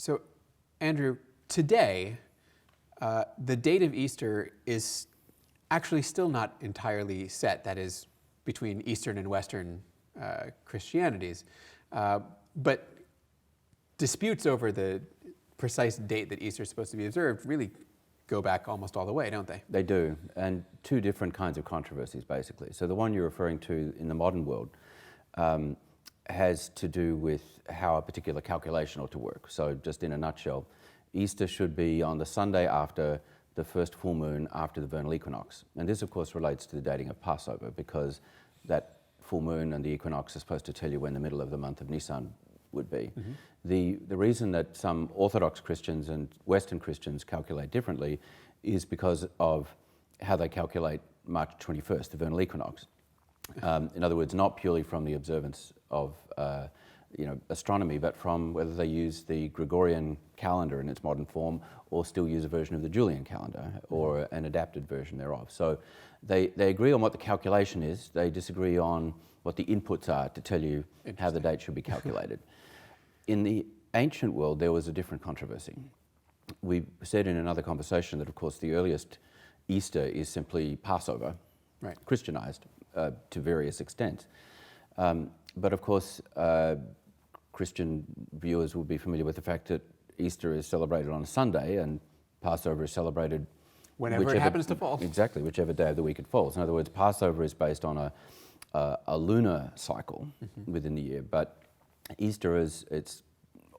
So, Andrew, today, the date of Easter is actually still not entirely set, that is, between Eastern and Western Christianities. But disputes over the precise date that Easter is supposed to be observed really go back almost all the way, don't they? They do, and two different kinds of controversies, basically. So the one you're referring to in the modern world has to do with how a particular calculation ought to work. So just in a nutshell, Easter should be on the Sunday after the first full moon after the vernal equinox. And this, of course, relates to the dating of Passover, because that full moon and the equinox are supposed to tell you when the middle of the month of Nisan would be. Mm-hmm. The reason that some Orthodox Christians and Western Christians calculate differently is because of how they calculate March 21st, the vernal equinox. In other words, not purely from the observance of astronomy, but from whether they use the Gregorian calendar in its modern form or still use a version of the Julian calendar or an adapted version thereof. So they agree on what the calculation is. They disagree on what the inputs are to tell you how the date should be calculated. In the ancient world, there was a different controversy. We said in another conversation that, of course, the earliest Easter is simply Passover, right, Christianized to various extents. But of course, Christian viewers will be familiar with the fact that Easter is celebrated on a Sunday and Passover is celebrated whenever it happens to fall. Exactly, whichever day of the week it falls. In other words, Passover is based on a lunar cycle within the year, but Easter, as it's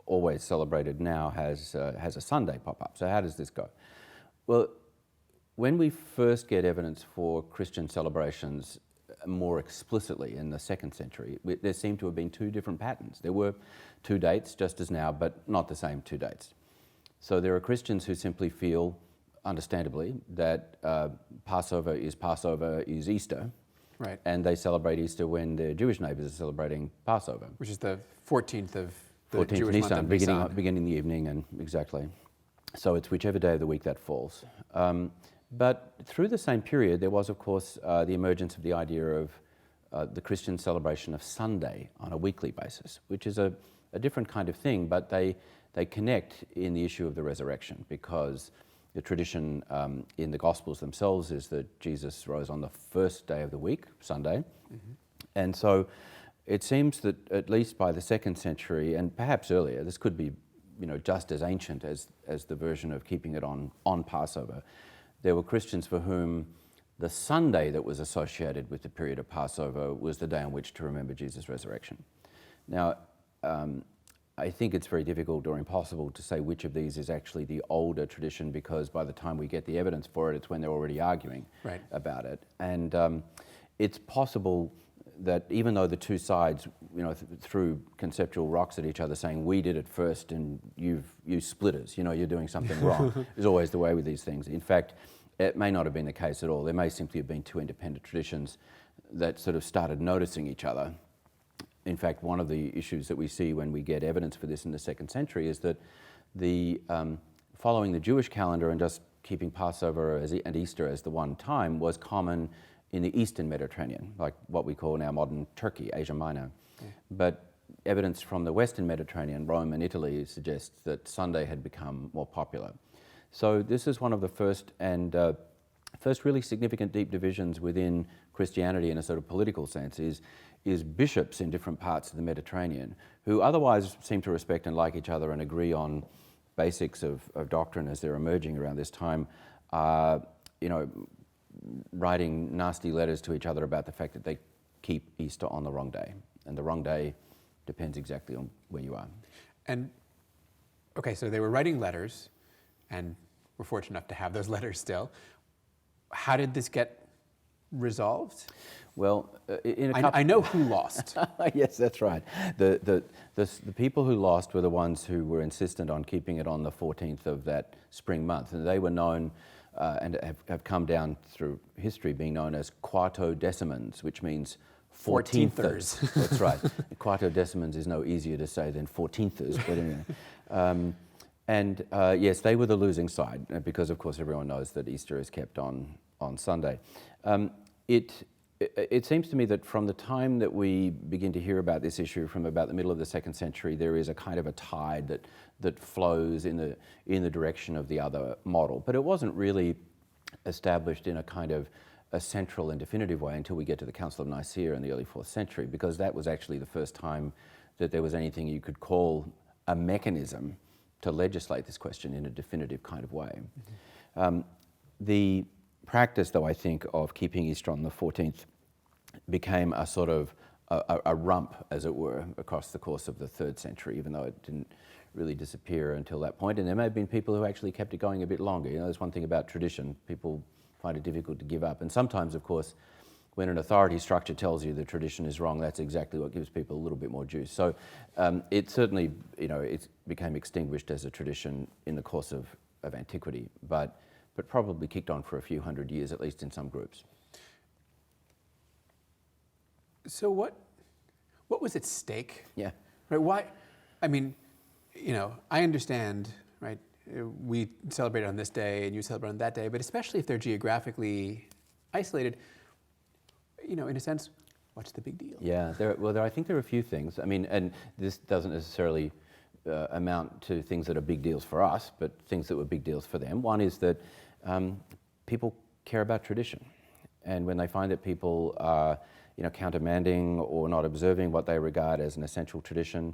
always celebrated now, has a Sunday pop up. So how does this go? Well, when we first get evidence for Christian celebrations more explicitly in the 2nd century, there seem to have been two different patterns. There were two dates, just as now, but not the same two dates. So there are Christians who simply feel, understandably, that Passover is Easter, right, and they celebrate Easter when their Jewish neighbours are celebrating Passover, which is the 14th of the 14th Jewish month of Nisan. beginning the evening, and exactly. So it's whichever day of the week that falls. But through the same period, there was, of course, the emergence of the idea of the Christian celebration of Sunday on a weekly basis, which is a different kind of thing, but they connect in the issue of the resurrection, because the tradition in the Gospels themselves is that Jesus rose on the first day of the week, Sunday. Mm-hmm. And so it seems that at least by the 2nd century, and perhaps earlier, this could be just as ancient as the version of keeping it on Passover, there were Christians for whom the Sunday that was associated with the period of Passover was the day on which to remember Jesus' resurrection. Now, I think it's very difficult or impossible to say which of these is actually the older tradition, because by the time we get the evidence for it, it's when they're already arguing about it. And it's possible that even though the two sides, threw conceptual rocks at each other saying, we did it first and you split us, you're doing something wrong, is always the way with these things. In fact, it may not have been the case at all. There may simply have been two independent traditions that sort of started noticing each other. In fact, one of the issues that we see when we get evidence for this in the 2nd century is that following the Jewish calendar and just keeping Passover and Easter as the one time was common in the Eastern Mediterranean, like what we call now modern Turkey, Asia Minor. Yeah. But evidence from the Western Mediterranean, Rome and Italy, suggests that Sunday had become more popular. So this is one of the first really significant deep divisions within Christianity in a sort of political sense is bishops in different parts of the Mediterranean who otherwise seem to respect and like each other and agree on basics of doctrine as they're emerging around this time, writing nasty letters to each other about the fact that they keep Easter on the wrong day. And the wrong day depends exactly on where you are. And, okay, so they were writing letters, and we're fortunate enough to have those letters still. How did this get resolved? Well, I know who lost. Yes, that's right. The people who lost were the ones who were insistent on keeping it on the 14th of that spring month. And they were known and have come down through history being known as quartodecimans, which means 14thers. That's right. Quartodecimans is no easier to say than 14thers, but anyway. Yes, they were the losing side, because of course everyone knows that Easter is kept on Sunday. it seems to me that from the time that we begin to hear about this issue, from about the middle of the 2nd century, there is a kind of a tide that flows in the direction of the other model. But it wasn't really established in a kind of a central and definitive way until we get to the Council of Nicaea in the early 4th century, because that was actually the first time that there was anything you could call a mechanism to legislate this question in a definitive kind of way. The practice, though, I think, of keeping Easter on the 14th became a sort of a rump, as it were, across the course of the 3rd century, even though it didn't really disappear until that point. And there may have been people who actually kept it going a bit longer. You know, there's one thing about tradition. People find it difficult to give up. And sometimes, of course, when an authority structure tells you the tradition is wrong, that's exactly what gives people a little bit more juice. So it certainly, you know, it became extinguished as a tradition in the course of antiquity, but probably kicked on for a few hundred years, at least in some groups. So what was at stake? Yeah. Right. Why? I mean, you know, I understand, right? We celebrate on this day and you celebrate on that day, but especially if they're geographically isolated, you know, in a sense, what's the big deal? Yeah. I think there are a few things. I mean, and this doesn't necessarily amount to things that are big deals for us, but things that were big deals for them. One is that people care about tradition, and when they find that people are, you know, countermanding or not observing what they regard as an essential tradition,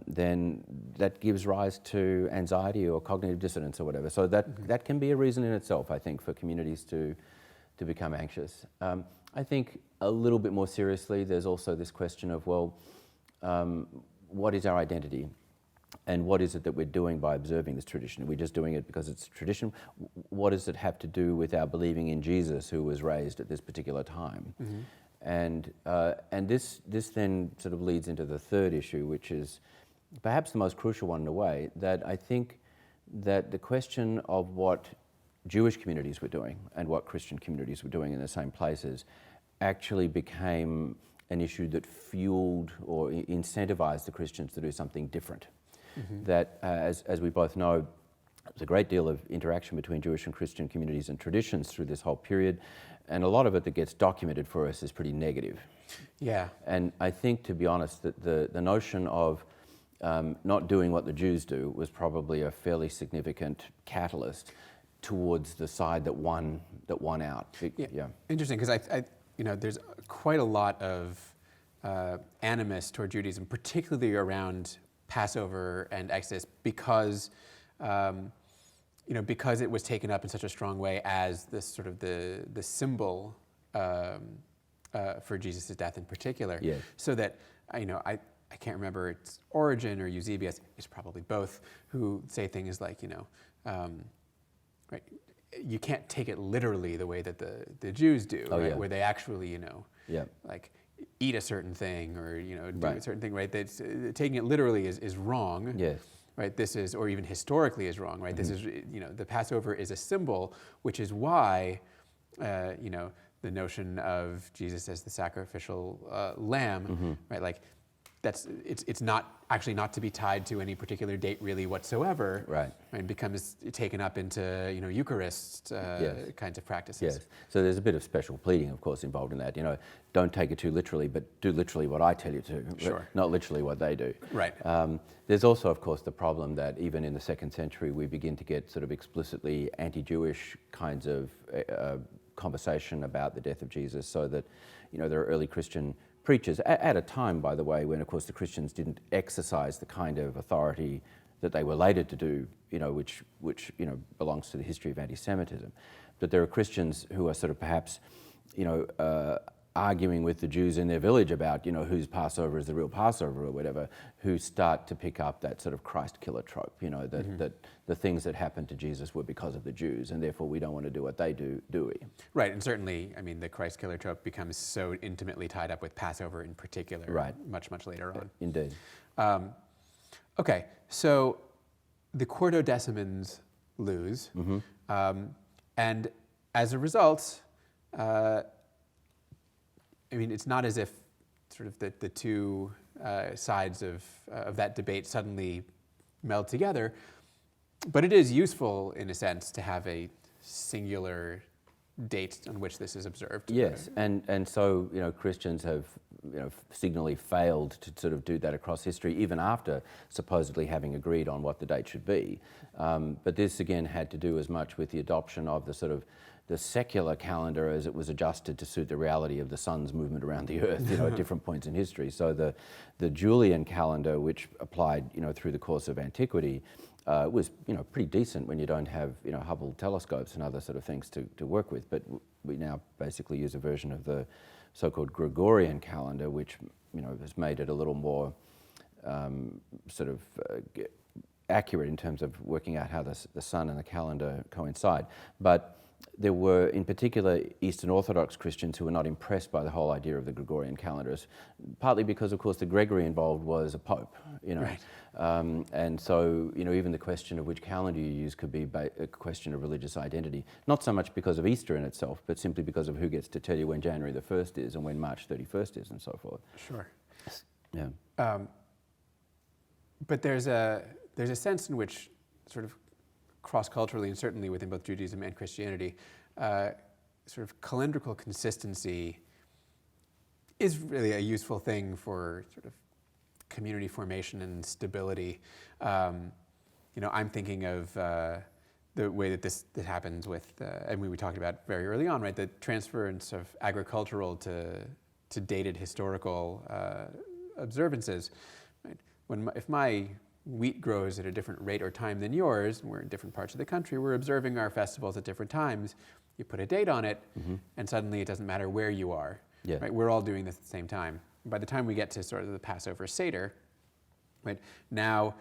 then that gives rise to anxiety or cognitive dissonance or whatever. So that can be a reason in itself, I think, for communities to become anxious. I think a little bit more seriously, there's also this question of, well, what is our identity? And what is it that we're doing by observing this tradition? Are we just doing it because it's tradition? What does it have to do with our believing in Jesus, who was raised at this particular time? Mm-hmm. And this then sort of leads into the third issue, which is perhaps the most crucial one in a way, that I think that the question of what Jewish communities were doing and what Christian communities were doing in the same places actually became an issue that fueled or incentivized the Christians to do something different. Mm-hmm. That, as we both know, there's a great deal of interaction between Jewish and Christian communities and traditions through this whole period, and a lot of it that gets documented for us is pretty negative. Yeah. And I think, to be honest, that the notion of not doing what the Jews do was probably a fairly significant catalyst towards the side that won out. Yeah. Interesting, because I you know, there's quite a lot of animus toward Judaism, particularly around Passover and Exodus, because you know, because it was taken up in such a strong way as this sort of the symbol for Jesus' death in particular. Yes. So that, you know, I can't remember its origin or Eusebius, it's probably both, who say things like, you know, right, you can't take it literally the way that the Jews do, right? Yeah. Where they actually, you know, yeah, like eat a certain thing or, you know, do right. a certain thing, right? That's, taking it literally is wrong. Yes. Right, this is, or even historically is wrong, right? Mm-hmm. This is, you know, the Passover is a symbol, which is why, you know, the notion of Jesus as the sacrificial lamb, mm-hmm. right? Like, it's not actually not to be tied to any particular date really whatsoever. Right. And becomes taken up into, you know, Eucharist yes. kinds of practices. Yes. So there's a bit of special pleading, of course, involved in that. You know, don't take it too literally, but do literally what I tell you to. Sure. Not literally what they do. Right. There's also, of course, the problem that even in the 2nd century, we begin to get sort of explicitly anti-Jewish kinds of conversation about the death of Jesus, so that, you know, there are early Christian preachers at a time, by the way, when, of course, the Christians didn't exercise the kind of authority that they were later to do, you know, which you know, belongs to the history of anti-Semitism. But there are Christians who are sort of perhaps, you know, arguing with the Jews in their village about, you know, whose Passover is the real Passover or whatever, who start to pick up that sort of Christ killer trope, you know, that, mm-hmm. that the things that happened to Jesus were because of the Jews, and therefore we don't want to do what they do we? Right, and certainly, I mean, the Christ killer trope becomes so intimately tied up with Passover in particular, right. much later on. Indeed. Okay, so the Quartodecimans lose, mm-hmm. And as a result, I mean, it's not as if sort of the two sides of that debate suddenly meld together, but it is useful in a sense to have a singular date on which this is observed. Yes, and so Christians have signally failed to sort of do that across history, even after supposedly having agreed on what the date should be. But this again had to do as much with the adoption of the sort of the secular calendar as it was adjusted to suit the reality of the sun's movement around the earth, at different points in history. So the Julian calendar, which applied, through the course of antiquity, was, pretty decent when you don't have, Hubble telescopes and other sort of things to work with. But we now basically use a version of the so-called Gregorian calendar, which, has made it a little more accurate in terms of working out how the sun and the calendar coincide. But there were, in particular, Eastern Orthodox Christians who were not impressed by the whole idea of the Gregorian calendars, partly because, of course, the Gregory involved was a pope, Right. And so, even the question of which calendar you use could be a question of religious identity, not so much because of Easter in itself, but simply because of who gets to tell you when January the 1st is and when March 31st is and so forth. Sure. Yeah. But there's a sense in which sort of cross-culturally, and certainly within both Judaism and Christianity, sort of calendrical consistency is really a useful thing for sort of community formation and stability. I'm thinking of the way that this happens with, and we talked about very early on, right, the transference of agricultural to dated historical observances. Right? If my wheat grows at a different rate or time than yours, and we're in different parts of the country, we're observing our festivals at different times. You put a date on it, and suddenly it doesn't matter where you are. Yeah. Right? We're all doing this at the same time. By the time we get to sort of the Passover Seder, right, now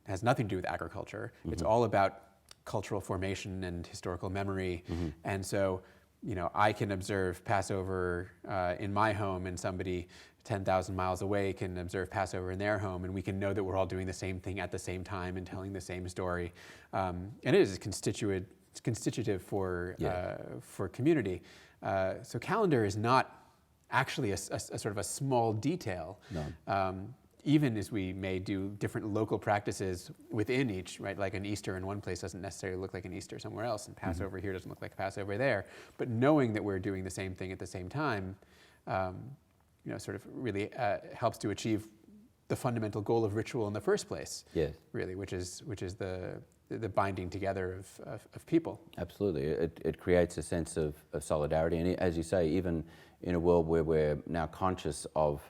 has nothing to do with agriculture. It's all about cultural formation and historical memory. And so, I can observe Passover in my home, and somebody 10,000 miles away can observe Passover in their home, and we can know that we're all doing the same thing at the same time and telling the same story. And it is constitutive for community. So calendar is not actually a sort of a small detail. No. Even as we may do different local practices within each, right? Like an Easter in one place doesn't necessarily look like an Easter somewhere else, and Passover here doesn't look like Passover there. But knowing that we're doing the same thing at the same time, sort of really helps to achieve the fundamental goal of ritual in the first place. Yes. Really, which is the binding together of people. Absolutely. It creates a sense of solidarity. And as you say, even in a world where we're now conscious of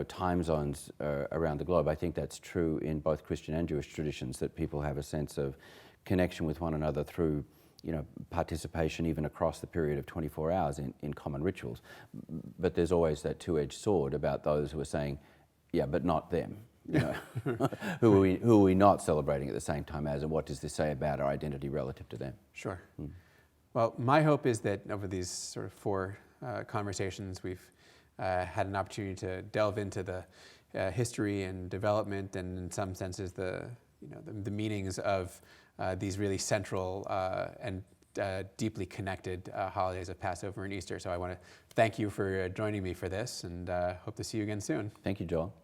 time zones around the globe, I think that's true in both Christian and Jewish traditions, that people have a sense of connection with one another through participation even across the period of 24 hours in common rituals. But there's always that two-edged sword about those who are saying, yeah, but not them. Who are we not celebrating at the same time as, and what does this say about our identity relative to them? Sure. Well, my hope is that over these sort of 4 conversations, we've had an opportunity to delve into the history and development, and in some senses the meanings of these really central and deeply connected holidays of Passover and Easter. So I want to thank you for joining me for this, and hope to see you again soon. Thank you, Joel.